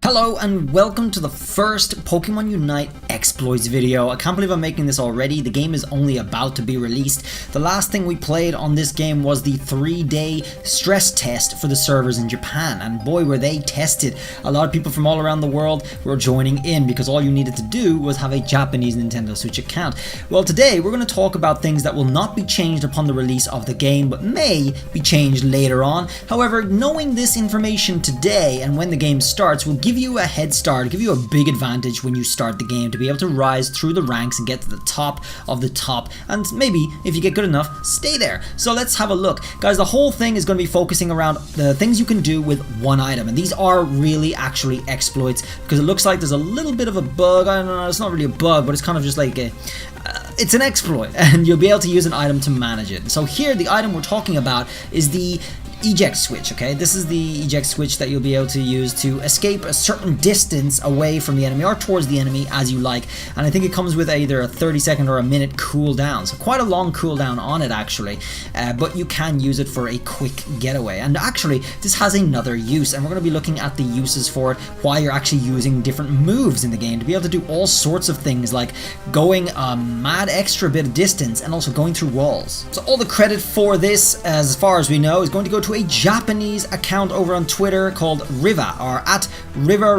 Hello and welcome to the first Pokemon Unite exploits video. I can't believe I'm making this already. The game is only about to be released. The last thing we played on this game was the 3-day stress test for the servers in Japan, and boy were they tested. A lot of people from all around the world were joining in because all you needed to do was have a Japanese Nintendo Switch account. Well, today we're going to talk about things that will not be changed upon the release of the game but may be changed later on. However, knowing this information today and when the game starts will give you a head start, give you a big advantage when you start the game to be able to rise through the ranks and get to the top of the top, and maybe if you get good enough, stay there. So let's have a look. Guys, the whole thing is going to be focusing around the things you can do with one item, and these are really actually exploits because it looks like there's a little bit of a bug. I don't know, it's not really a bug, but it's kind of just like it's an exploit and you'll be able to use an item to manage it. So here the item we're talking about is the eject switch. Okay, this is the eject switch that you'll be able to use to escape a certain distance away from the enemy or towards the enemy as you like, and I think it comes with either a 30-second or a minute cooldown, so quite a long cooldown on it actually, but you can use it for a quick getaway. And actually this has another use, and we're going to be looking at the uses for it, why you're actually using different moves in the game to be able to do all sorts of things like going a mad extra bit of distance and also going through walls. So all the credit for this, as far as we know, is going to go to a Japanese account over on Twitter called Riva, or at River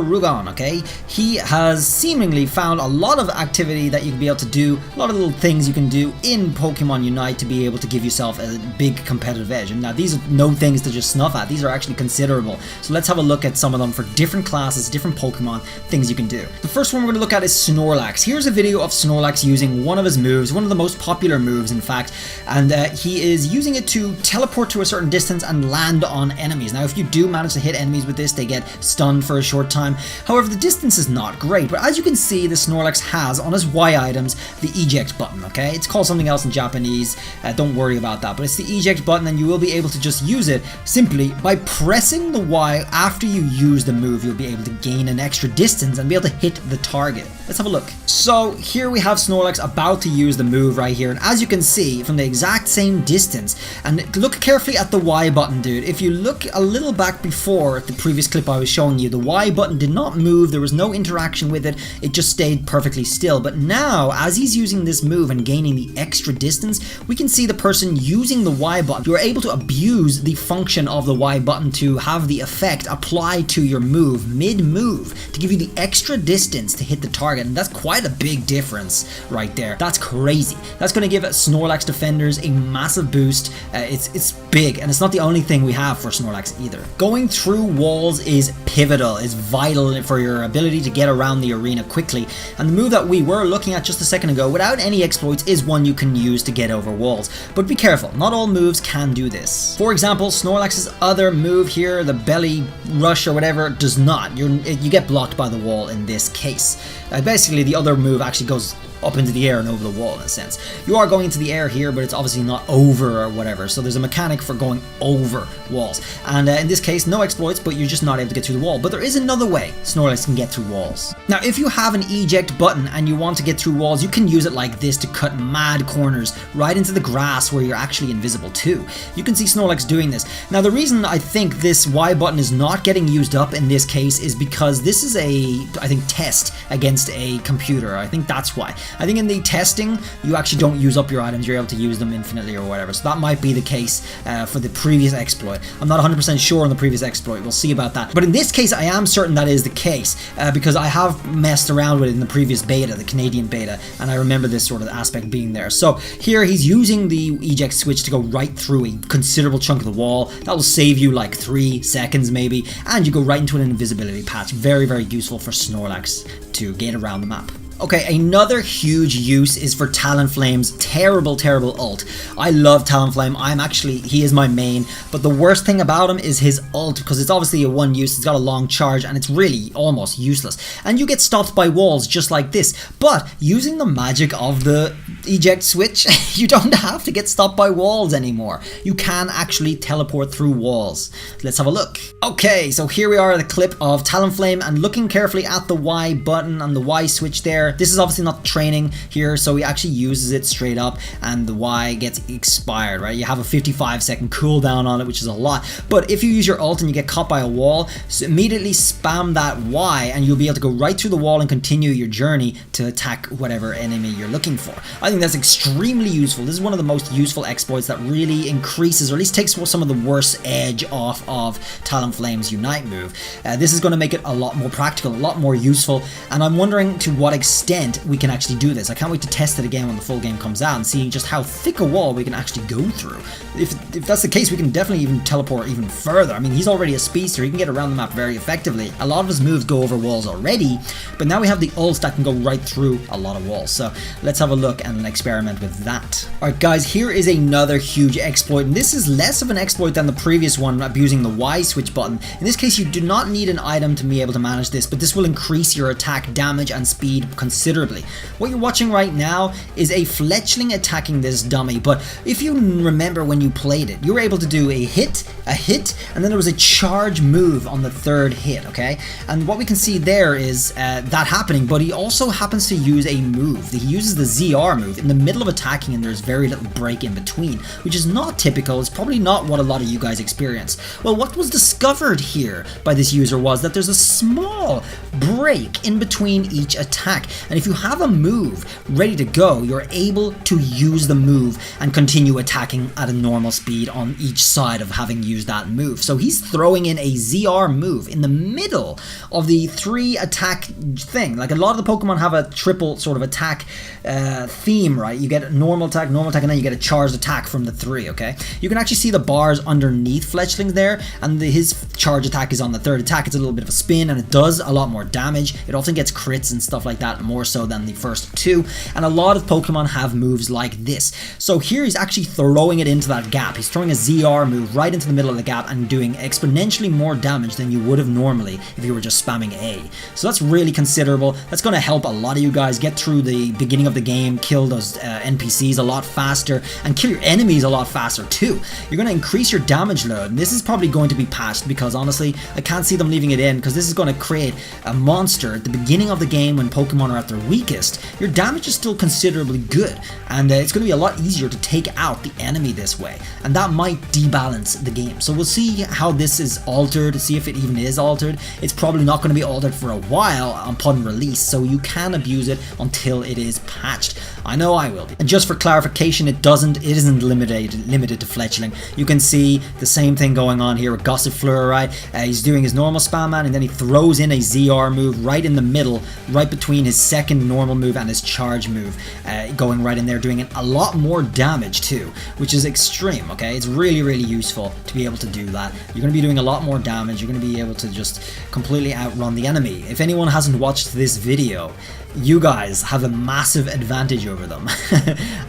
okay? He has seemingly found a lot of activity that you can be able to do, a lot of little things you can do in Pokemon Unite to be able to give yourself a big competitive edge. And now these are no things to just snuff at, these are actually considerable. So let's have a look at some of them for different classes, different Pokemon, things you can do. The first one we're going to look at is Snorlax. Here's a video of Snorlax using one of his moves, one of the most popular moves in fact, and he is using it to teleport to a certain distance and land on enemies. Now if you do manage to hit enemies with this, they get stunned for a short time. However, the distance is not great, but as you can see, the Snorlax has on his Y items the eject button. Okay, it's called something else in Japanese, don't worry about that, but it's the eject button, and you will be able to just use it simply by pressing the Y after you use the move. You'll be able to gain an extra distance and be able to hit the target. Let's have a look. So here we have Snorlax about to use the move right here, and as you can see from the exact same distance, and look carefully at the Y button, dude. If you look a little back before the previous clip I was showing you, the Y button did not move, there was no interaction with it, it just stayed perfectly still. But now, as he's using this move and gaining the extra distance, we can see the person using the Y button. You're able to abuse the function of the Y button to have the effect apply to your move mid-move to give you the extra distance to hit the target, and that's quite a big difference right there. That's crazy. That's going to give Snorlax defenders a massive boost. It's big, and it's not the only thing we have for Snorlax either. Going through walls is pivotal, is vital for your ability to get around the arena quickly, and the move that we were looking at just a second ago without any exploits is one you can use to get over walls. But be careful, not all moves can do this. For example, Snorlax's other move here, the belly rush or whatever, does not. You get blocked by the wall in this case. Basically the other move actually goes up into the air and over the wall in a sense. You are going into the air here, but it's obviously not over or whatever, so there's a mechanic for going over walls. And in this case, no exploits, but you're just not able to get through the wall. But there is another way Snorlax can get through walls. Now, if you have an eject button and you want to get through walls, you can use it like this to cut mad corners right into the grass where you're actually invisible too. You can see Snorlax doing this. Now, the reason I think this Y button is not getting used up in this case is because this is I think, test against a computer. I think that's why. I think in the testing, you actually don't use up your items, you're able to use them infinitely or whatever. So that might be the case for the previous exploit. I'm not 100% sure on the previous exploit, we'll see about that. But in this case, I am certain that is the case because I have messed around with it in the previous beta, the Canadian beta, and I remember this sort of aspect being there. So here he's using the eject switch to go right through a considerable chunk of the wall. That will save you like 3 seconds maybe, and you go right into an invisibility patch. Very, very useful for Snorlax to get around the map. Okay, another huge use is for Talonflame's terrible ult. I love Talonflame. He is my main, but the worst thing about him is his ult, because it's obviously a one use, it's got a long charge, and it's really almost useless. And you get stopped by walls just like this, but using the magic of the eject switch, you don't have to get stopped by walls anymore. You can actually teleport through walls. Let's have a look. Okay, so here we are at a clip of Talonflame, and looking carefully at the Y button and the Y switch there, there. This is obviously not training here, so he actually uses it straight up, and the Y gets expired, right? You have a 55-second cooldown on it, which is a lot. But if you use your ult and you get caught by a wall, so immediately spam that Y, and you'll be able to go right through the wall and continue your journey to attack whatever enemy you're looking for. I think that's extremely useful. This is one of the most useful exploits that really increases, or at least takes some of the worst edge off of Talonflame's Unite move. This is going to make it a lot more practical, a lot more useful, and I'm wondering to what extent we can actually do this. I can't wait to test it again when the full game comes out and see just how thick a wall we can actually go through. If that's the case, we can definitely even teleport even further. I mean, he's already a speedster. He can get around the map very effectively. A lot of his moves go over walls already, but now we have the ults that can go right through a lot of walls. So let's have a look and experiment with that. Alright guys, here is another huge exploit, and this is less of an exploit than the previous one, abusing the Y switch button. In this case, you do not need an item to be able to manage this, but this will increase your attack damage and speed considerably. What you're watching right now is a fletchling attacking this dummy, but if you remember when you played it, you were able to do a hit, and then there was a charge move on the third hit, okay? And what we can see there is that happening, but he also happens to use a move. He uses the ZR move in the middle of attacking, and there's very little break in between, which is not typical. It's probably not what a lot of you guys experience. Well, what was discovered here by this user was that there's a small break in between each attack, and if you have a move ready to go, you're able to use the move and continue attacking at a normal speed on each side of having used that move. So he's throwing in a ZR move in the middle of the 3 attack thing. Like a lot of the Pokemon have a triple sort of attack theme, right? You get a normal attack, and then you get a charged attack from the 3, okay? You can actually see the bars underneath Fletchling there, and his charge attack is on the 3rd attack. It's a little bit of a spin, and it does a lot more damage. It often gets crits and stuff like that, more so than the first 2, and a lot of Pokemon have moves like this. So here he's actually throwing it into that gap. He's throwing a ZR move right into the middle of the gap and doing exponentially more damage than you would have normally if you were just spamming A. So that's really considerable. That's going to help a lot of you guys get through the beginning of the game, kill those NPCs a lot faster, and kill your enemies a lot faster too. You're going to increase your damage load, and this is probably going to be patched because honestly, I can't see them leaving it in, because this is going to create a monster at the beginning of the game when Pokemon are at their weakest. Your damage is still considerably good, and it's going to be a lot easier to take out the enemy this way, and that might debalance the game. So we'll see how this is altered, see if it even is altered. It's probably not going to be altered for a while upon release, so you can abuse it until it is patched. I know I will be. And just for clarification, it isn't limited to Fletchling. You can see the same thing going on here with Gossifleur, right? He's doing his normal spam man, and then he throws in a ZR move right in the middle, right between his second normal move and his charge move, going right in there, doing a lot more damage too, which is extreme, okay? It's really, really useful to be able to do that. You're going to be doing a lot more damage. You're going to be able to just completely outrun the enemy. If anyone hasn't watched this video, you guys have a massive advantage over them.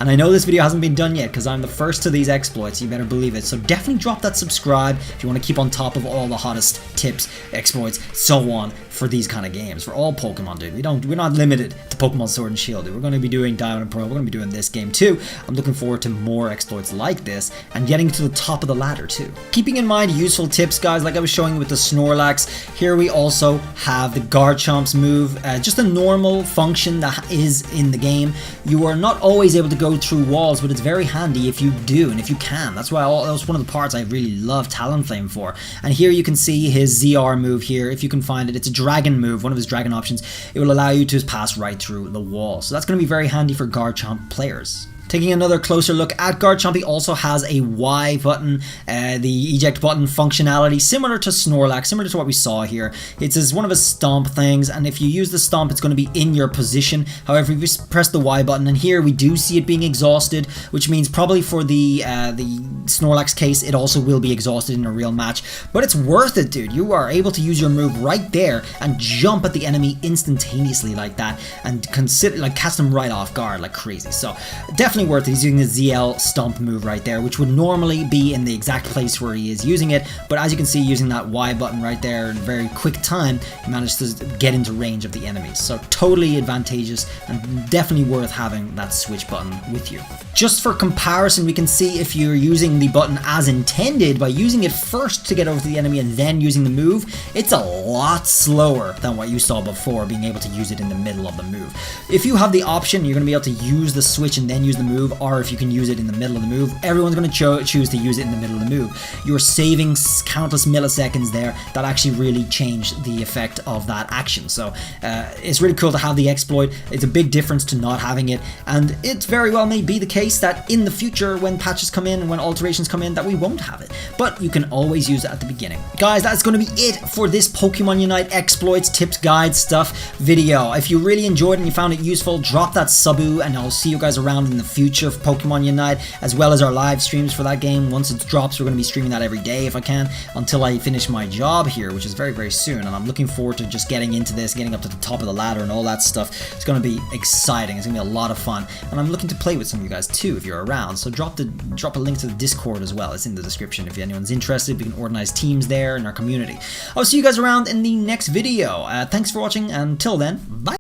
And I know this video hasn't been done yet because I'm the first to these exploits, you better believe it. So definitely drop that subscribe if you want to keep on top of all the hottest tips, exploits, so on for these kind of games, for all Pokemon, dude. We're not limited to Pokemon Sword and Shield, dude. We're going to be doing Diamond and Pearl, we're going to be doing this game too. I'm looking forward to more exploits like this and getting to the top of the ladder too. Keeping in mind useful tips, guys, like I was showing you with the Snorlax, here we also have the Garchomp's move, just a normal function that is in the game. You are not always able to go through walls, but it's very handy if you do and if you can. That's one of the parts I really love Talonflame for. And here you can see his ZR move here, if you can find it. It's a dragon move, one of his dragon options. It will allow you to pass right through the wall. So that's going to be very handy for Garchomp players. Taking another closer look at Garchomp, he also has a Y button, the eject button functionality, similar to Snorlax, similar to what we saw here. It's one of his stomp things, and if you use the stomp, it's going to be in your position. However, if you just press the Y button, and here we do see it being exhausted, which means probably for the Snorlax case, it also will be exhausted in a real match. But it's worth it, dude. You are able to use your move right there and jump at the enemy instantaneously like that, and catch them right off guard like crazy. So definitely definitely worth it. He's using the ZL stomp move right there, which would normally be in the exact place where he is using it, but as you can see, using that Y button right there in a very quick time, he managed to get into range of the enemies. So totally advantageous and definitely worth having that switch button with you. Just for comparison, we can see if you're using the button as intended by using it first to get over to the enemy and then using the move, it's a lot slower than what you saw before, being able to use it in the middle of the move. If you have the option, you're going to be able to use the switch and then use the move, or if you can use it in the middle of the move, everyone's going to choose to use it in the middle of the move. You're saving countless milliseconds there that actually really change the effect of that action. So it's really cool to have the exploit. It's a big difference to not having it, and it very well may be the case that in the future, when patches come in and when alterations come in, that we won't have it, but you can always use it at the beginning. Guys, that's going to be it for this Pokemon Unite exploits, tips, guides, stuff video. If you really enjoyed it and you found it useful, drop that subu, and I'll see you guys around in the future for Pokemon Unite, as well as our live streams for that game. Once it drops, we're going to be streaming that every day if I can, until I finish my job here, which is very, very soon, and I'm looking forward to just getting into this, getting up to the top of the ladder and all that stuff. It's going to be exciting. It's going to be a lot of fun, and I'm looking to play with some of you guys too if you're around. So drop a link to the Discord as well. It's in the description if anyone's interested. We can organize teams there in our community. I'll see you guys around in the next video. Thanks for watching. Until then, bye.